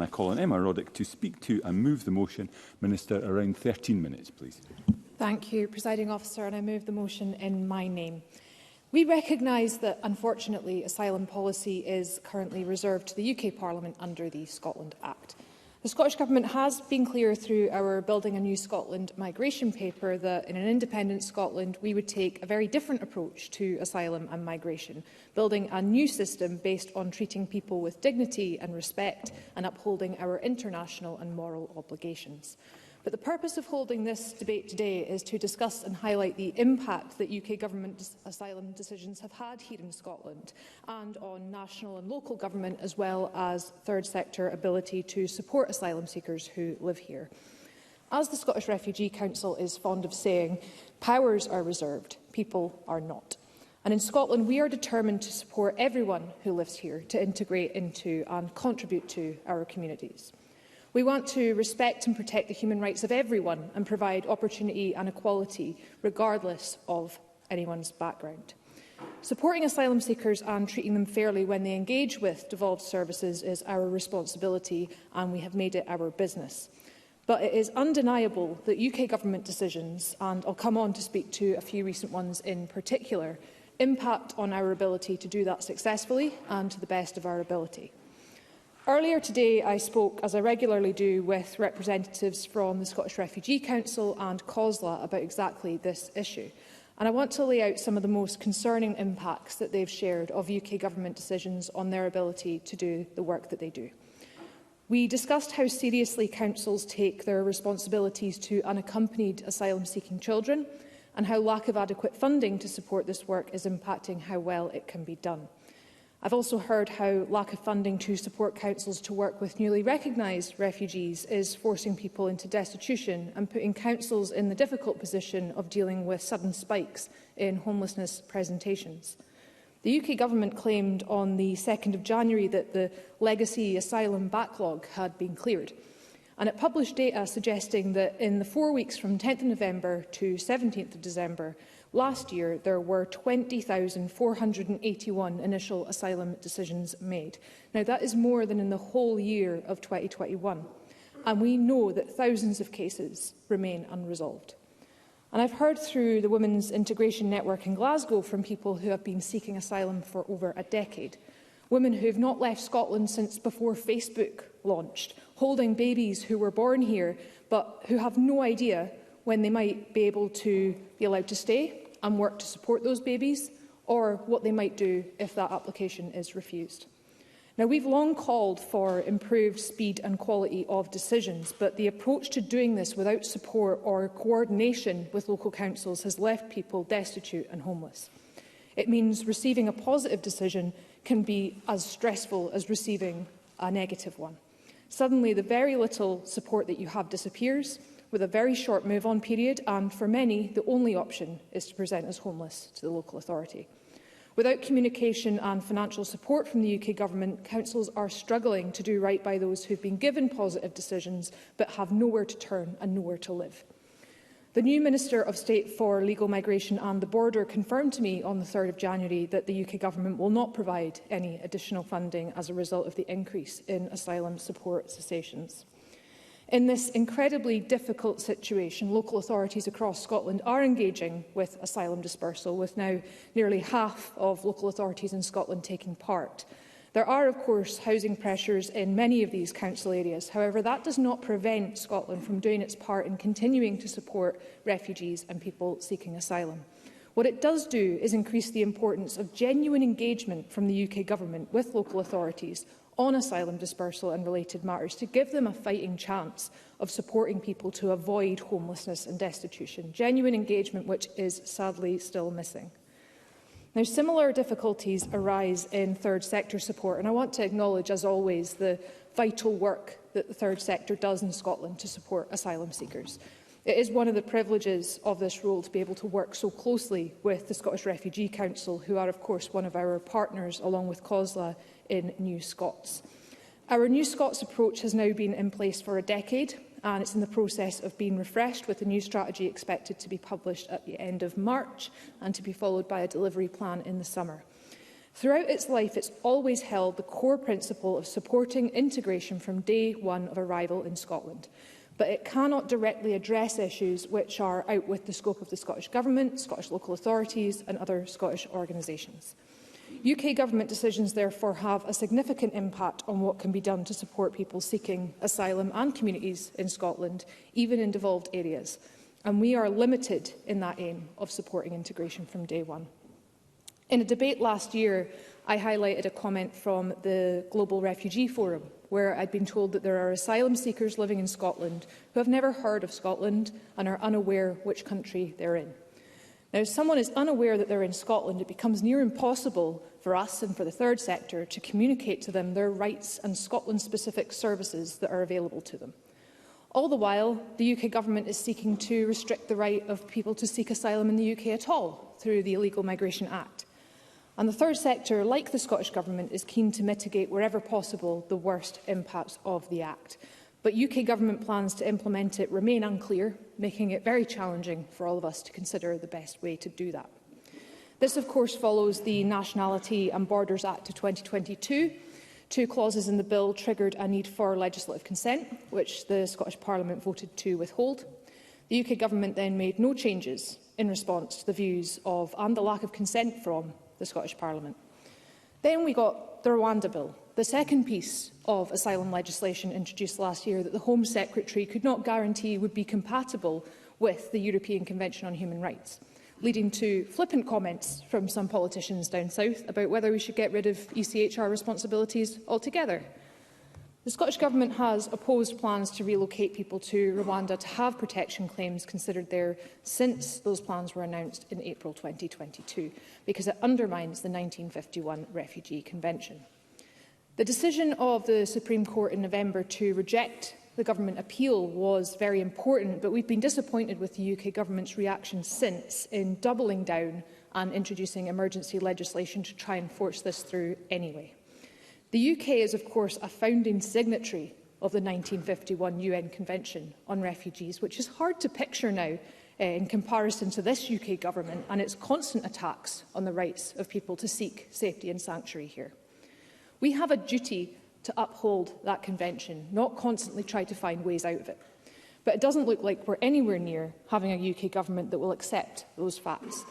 and I call on Emma Roddick to speak to and move the motion. Minister, around 13 minutes, please. Thank you, Presiding Officer, and I move the motion in my name. We recognise that, unfortunately, asylum policy is currently reserved to the UK Parliament under the Scotland Act. The Scottish Government has been clear through our Building a New Scotland migration paper that in an independent Scotland we would take a very different approach to asylum and migration, building a new system based on treating people with dignity and respect and upholding our international and moral obligations. But the purpose of holding this debate today is to discuss and highlight the impact that UK Government asylum decisions have had here in Scotland and on national and local government, as well as third sector ability to support asylum seekers who live here. As the Scottish Refugee Council is fond of saying, powers are reserved, people are not. And in Scotland, we are determined to support everyone who lives here to integrate into and contribute to our communities. We want to respect and protect the human rights of everyone and provide opportunity and equality regardless of anyone's background. Supporting asylum seekers and treating them fairly when they engage with devolved services is our responsibility, and we have made it our business. But it is undeniable that UK Government decisions, and I'll come on to speak to a few recent ones in particular, impact on our ability to do that successfully and to the best of our ability. Earlier today, I spoke, as I regularly do, with representatives from the Scottish Refugee Council and COSLA about exactly this issue. And I want to lay out some of the most concerning impacts that they've shared of UK Government decisions on their ability to do the work that they do. We discussed how seriously councils take their responsibilities to unaccompanied asylum-seeking children and how lack of adequate funding to support this work is impacting how well it can be done. I've also heard how lack of funding to support councils to work with newly recognised refugees is forcing people into destitution and putting councils in the difficult position of dealing with sudden spikes in homelessness presentations. The UK Government claimed on the 2nd of January that the legacy asylum backlog had been cleared. And it published data suggesting that in the 4 weeks from 10th of November to 17th of December, last year, there were 20,481 initial asylum decisions made. Now, that is more than in the whole year of 2021. And we know that thousands of cases remain unresolved. And I've heard through the Women's Integration Network in Glasgow from people who have been seeking asylum for over a decade. Women who have not left Scotland since before Facebook launched, holding babies who were born here, but who have no idea when they might be able to be allowed to stay and work to support those babies, or what they might do if that application is refused. Now, we've long called for improved speed and quality of decisions, but the approach to doing this without support or coordination with local councils has left people destitute and homeless. It means receiving a positive decision can be as stressful as receiving a negative one. Suddenly, the very little support that you have disappears, with a very short move-on period, and for many, the only option is to present as homeless to the local authority. Without communication and financial support from the UK Government, councils are struggling to do right by those who have been given positive decisions but have nowhere to turn and nowhere to live. The new Minister of State for Legal Migration and the Border confirmed to me on the 3rd of January that the UK Government will not provide any additional funding as a result of the increase in asylum support cessations. In this incredibly difficult situation, local authorities across Scotland are engaging with asylum dispersal, with now nearly half of local authorities in Scotland taking part. There are, of course, housing pressures in many of these council areas. However, that does not prevent Scotland from doing its part in continuing to support refugees and people seeking asylum. What it does do is increase the importance of genuine engagement from the UK Government with local authorities on asylum dispersal and related matters to give them a fighting chance of supporting people to avoid homelessness and destitution, genuine engagement which is sadly still missing. Now, similar difficulties arise in third sector support, and I want to acknowledge, as always, the vital work that the third sector does in Scotland to support asylum seekers. It is one of the privileges of this role to be able to work so closely with the Scottish Refugee Council, who are, of course, one of our partners, along with COSLA, in New Scots. Our New Scots approach has now been in place for a decade, and it's in the process of being refreshed, with a new strategy expected to be published at the end of March and to be followed by a delivery plan in the summer. Throughout its life, it's always held the core principle of supporting integration from day one of arrival in Scotland. But it cannot directly address issues which are out with the scope of the Scottish Government, Scottish local authorities and other Scottish organisations. UK Government decisions therefore have a significant impact on what can be done to support people seeking asylum and communities in Scotland, even in devolved areas. And we are limited in that aim of supporting integration from day one. In a debate last year, I highlighted a comment from the Global Refugee Forum, where I'd been told that there are asylum seekers living in Scotland who have never heard of Scotland and are unaware which country they're in. Now, if someone is unaware that they're in Scotland, it becomes near impossible for us and for the third sector to communicate to them their rights and Scotland-specific services that are available to them. All the while, the UK Government is seeking to restrict the right of people to seek asylum in the UK at all through the Illegal Migration Act. And the third sector, like the Scottish Government, is keen to mitigate wherever possible the worst impacts of the Act. But UK Government plans to implement it remain unclear, making it very challenging for all of us to consider the best way to do that. This, of course, follows the Nationality and Borders Act of 2022. Two clauses in the bill triggered a need for legislative consent, which the Scottish Parliament voted to withhold. The UK Government then made no changes in response to the views of and the lack of consent from the Scottish Parliament. Then we got the Rwanda Bill, the second piece of asylum legislation introduced last year that the Home Secretary could not guarantee would be compatible with the European Convention on Human Rights, leading to flippant comments from some politicians down south about whether we should get rid of ECHR responsibilities altogether. The Scottish Government has opposed plans to relocate people to Rwanda to have protection claims considered there since those plans were announced in April 2022, because it undermines the 1951 Refugee Convention. The decision of the Supreme Court in November to reject the Government appeal was very important, but we've been disappointed with the UK Government's reaction since in doubling down and introducing emergency legislation to try and force this through anyway. The UK is, of course, a founding signatory of the 1951 UN Convention on Refugees, which is hard to picture now in comparison to this UK Government and its constant attacks on the rights of people to seek safety and sanctuary here. We have a duty to uphold that convention, not constantly try to find ways out of it. But it doesn't look like we're anywhere near having a UK Government that will accept those facts.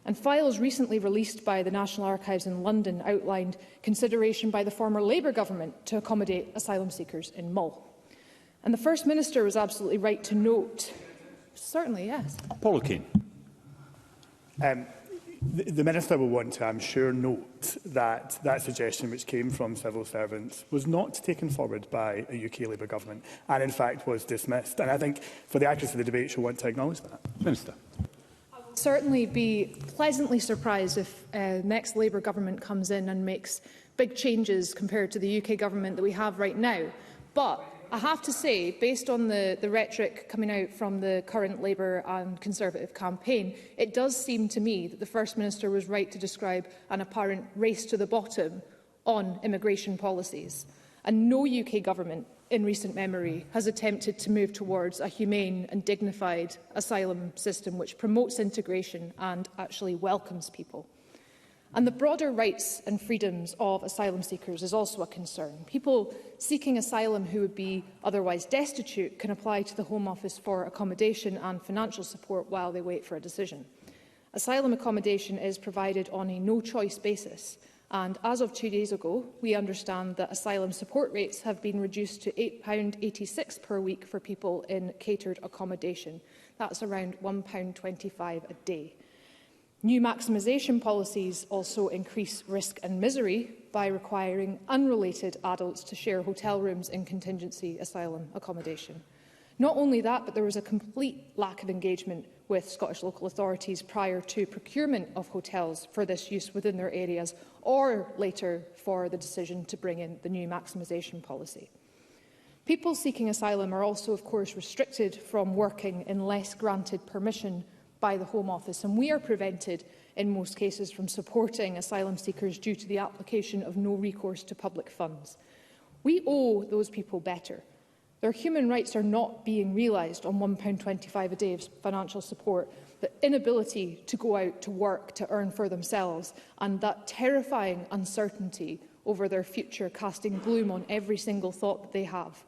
And files recently released by the National Archives in London outlined consideration by the former Labour Government to accommodate asylum seekers in Mull. And the First Minister was absolutely right to note... Certainly, yes. Paul O'Kane. The Minister will want to, I'm sure, note that that suggestion which came from civil servants was not taken forward by a UK Labour Government and, in fact, was dismissed. And I think, for the accuracy of the debate, she'll want to acknowledge that. Minister. Certainly be pleasantly surprised if next Labour Government comes in and makes big changes compared to the UK Government that we have right now. But I have to say, based on the rhetoric coming out from the current Labour and Conservative campaign, it does seem to me that the First Minister was right to describe an apparent race to the bottom on immigration policies. And no UK Government in recent memory has attempted to move towards a humane and dignified asylum system which promotes integration and actually welcomes people. And the broader rights and freedoms of asylum seekers is also a concern. People seeking asylum who would be otherwise destitute can apply to the Home Office for accommodation and financial support while they wait for a decision. Asylum accommodation is provided on a no-choice basis. And as of 2 days ago, we understand that asylum support rates have been reduced to £8.86 per week for people in catered accommodation. That's around £1.25 a day. New maximisation policies also increase risk and misery by requiring unrelated adults to share hotel rooms in contingency asylum accommodation. Not only that, but there was a complete lack of engagement with Scottish local authorities prior to procurement of hotels for this use within their areas, or later for the decision to bring in the new maximisation policy. People seeking asylum are also, of course, restricted from working unless granted permission by the Home Office, and we are prevented in most cases from supporting asylum seekers due to the application of no recourse to public funds. We owe those people better. Their human rights are not being realised on £1.25 a day of financial support, the inability to go out to work to earn for themselves, and that terrifying uncertainty over their future casting gloom on every single thought that they have.